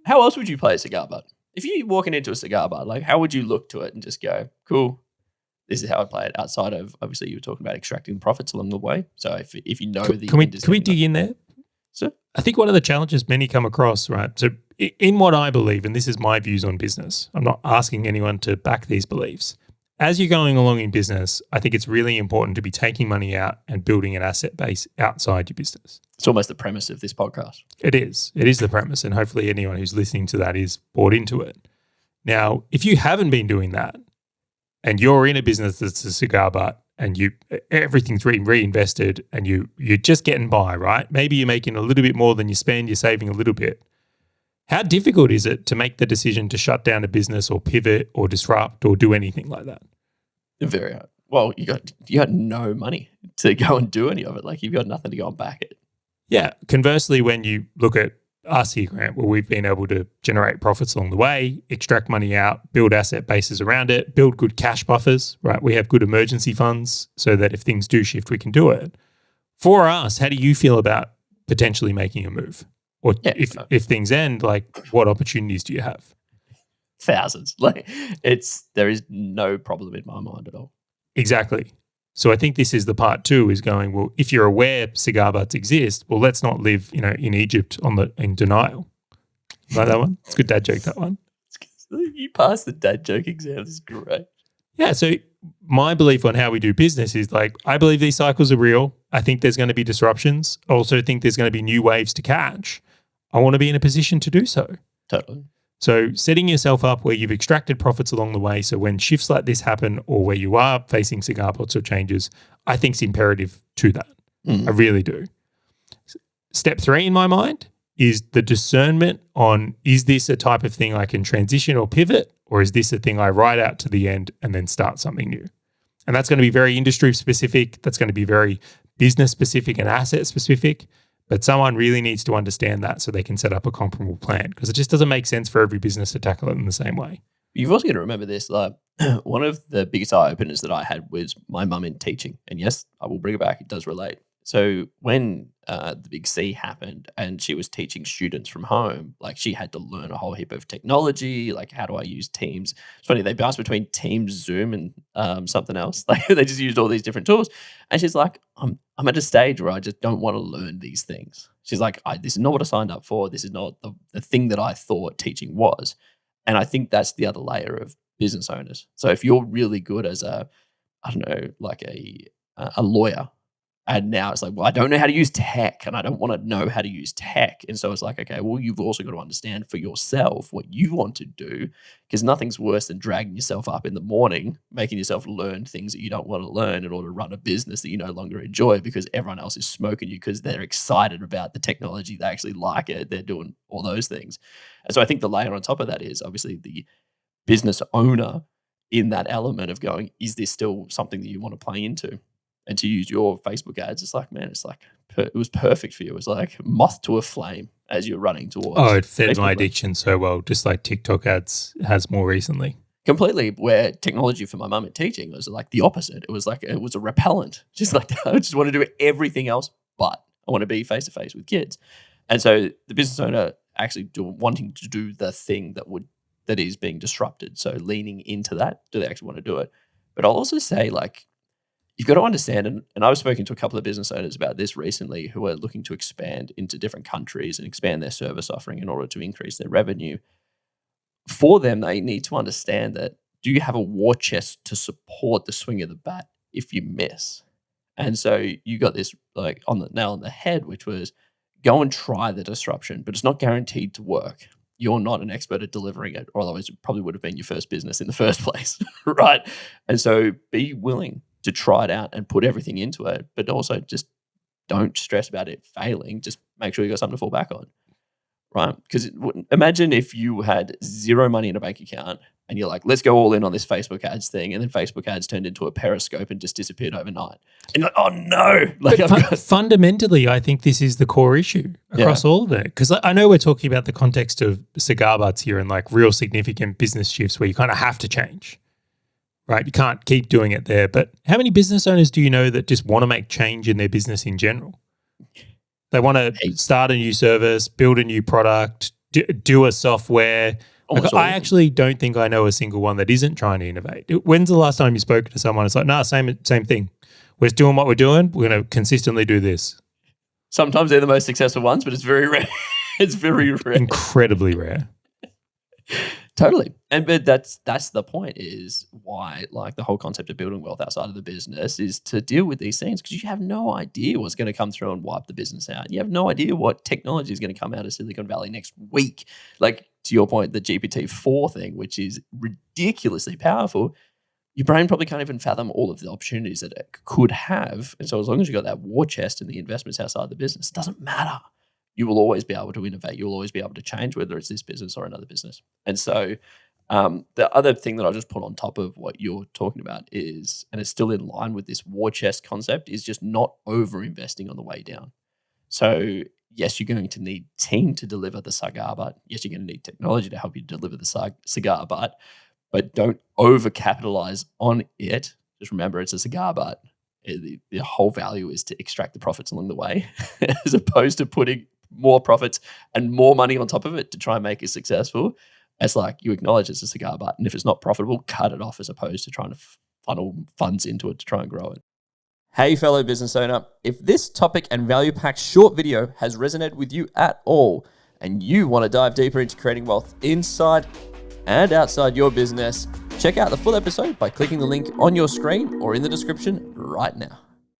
how else would you play a cigar butt? If you're walking into a cigar bar, like how would you look to it and just go, cool, this is how I play it, outside of, obviously, you were talking about extracting profits along the way. So if you know the can we dig in there? So I think one of the challenges many come across, right? So in what I believe, and this is my views on business, I'm not asking anyone to back these beliefs. As you're going along in business, I think it's really important to be taking money out and building an asset base outside your business. It's almost the premise of this podcast. It is. It is the premise. And hopefully anyone who's listening to that is bought into it. Now, if you haven't been doing that and you're in a business that's a cigar butt and everything's reinvested and you're just getting by, right? Maybe you're making a little bit more than you spend, you're saving a little bit. How difficult is it to make the decision to shut down a business or pivot or disrupt or do anything like that? Very hard. Well, you got no money to go and do any of it. Like you've got nothing to go and back it. Yeah. Conversely, when you look at us here, Grant, where we've been able to generate profits along the way, extract money out, build asset bases around it, build good cash buffers, right? We have good emergency funds so that if things do shift, we can do it. For us, how do you feel about potentially making a move? Or if things end, like what opportunities do you have? Thousands. There is no problem in my mind at all. Exactly. So I think this is the part two, is going, well, if you're aware cigar butts exist, well, let's not live, in Egypt in denial. Like that one? It's a good dad joke, that one. You passed the dad joke exam. This is great. Yeah. So my belief on how we do business is I believe these cycles are real. I think there's going to be disruptions. I also think there's going to be new waves to catch. I want to be in a position to do so. Totally. So setting yourself up where you've extracted profits along the way, so when shifts like this happen or where you are facing cigar butts or changes, I think it's imperative to that. I really do. Step 3 in my mind is the discernment on, is this a type of thing I can transition or pivot, or is this a thing I ride out to the end and then start something new? And that's going to be very industry specific. That's going to be very business specific and asset specific. But someone really needs to understand that so they can set up a comparable plan, because it just doesn't make sense for every business to tackle it in the same way. You've also got to remember this. One of the biggest eye-openers that I had was my mum in teaching. And yes, I will bring it back. It does relate. So when the big C happened and she was teaching students from home, she had to learn a whole heap of technology, how do I use Teams? It's funny, they bounced between Teams, Zoom, and something else. They just used all these different tools. And she's like, I'm at a stage where I just don't want to learn these things. She's like, this is not what I signed up for. This is not the thing that I thought teaching was. And I think that's the other layer of business owners. So if you're really good as a lawyer, and now it's I don't know how to use tech and I don't want to know how to use tech. And so it's okay, well, you've also got to understand for yourself what you want to do, because nothing's worse than dragging yourself up in the morning, making yourself learn things that you don't want to learn in order to run a business that you no longer enjoy because everyone else is smoking you because they're excited about the technology. They actually like it. They're doing all those things. And so I think the layer on top of that is obviously the business owner in that element of going, is this still something that you want to play into? And to use your Facebook ads, it was perfect for you. It was like moth to a flame as you're running towards. Oh, it fed Facebook my addiction so well, just like TikTok ads has more recently. Completely, where technology for my mum at teaching was the opposite. It was it was a repellent. Just I just want to do everything else, but I want to be face to face with kids. And so the business owner actually wanting to do the thing that is being disrupted. So leaning into that, do they actually want to do it? But I'll also say you've got to understand, and I've spoken to a couple of business owners about this recently who are looking to expand into different countries and expand their service offering in order to increase their revenue. For them, they need to understand that, do you have a war chest to support the swing of the bat if you miss? And so you got this on the nail on the head, which was go and try the disruption, but it's not guaranteed to work. You're not an expert at delivering it, or otherwise it probably would have been your first business in the first place, right? And so be willing to try it out and put everything into it, but also just don't stress about it failing. Just make sure you got something to fall back on, right? Because imagine if you had zero money in a bank account and you're let's go all in on this Facebook ads thing, and then Facebook ads turned into a Periscope and just disappeared overnight. And you're oh no. Fundamentally, I think this is the core issue across all of it. Because I know we're talking about the context of cigar butts here and real significant business shifts where you kind of have to change. Right, you can't keep doing it there. But how many business owners do you know that just want to make change in their business in general? They want to start a new service, build a new product, do a software. Almost Like, all I of them. actually don't think I know a single one that isn't trying to innovate. When's the last time you spoke to someone? It's like, nah, same thing. We're just doing what we're doing. We're going to consistently do this. Sometimes they're the most successful ones, but it's very rare. It's very rare. Incredibly rare. Totally. But that's the point, is why, like, the whole concept of building wealth outside of the business is to deal with these things, because you have no idea what's going to come through and wipe the business out. You have no idea what technology is going to come out of Silicon Valley next week. Like, to your point, the GPT-4 thing, which is ridiculously powerful, your brain probably can't even fathom all of the opportunities that it could have. And so as long as you got that war chest and the investments outside the business, it doesn't matter. You will always be able to innovate. You'll always be able to change, whether it's this business or another business. And so the other thing that I'll just put on top of what you're talking about is, and it's still in line with this war chest concept, is just not over investing on the way down. So yes, you're going to need team to deliver the cigar butt. Yes, you're going to need technology to help you deliver the cigar butt, but don't over capitalize on it. Just remember, it's a cigar butt. The whole value is to extract the profits along the way, as opposed to putting more profits and more money on top of it to try and make it successful. It's like, you acknowledge it's a cigar butt, and if it's not profitable, cut it off, as opposed to trying to funnel funds into it to try and grow it. Hey, fellow business owner, if this topic and value-packed short video has resonated with you at all, and you want to dive deeper into creating wealth inside and outside your business, check out the full episode by clicking the link on your screen or in the description right now.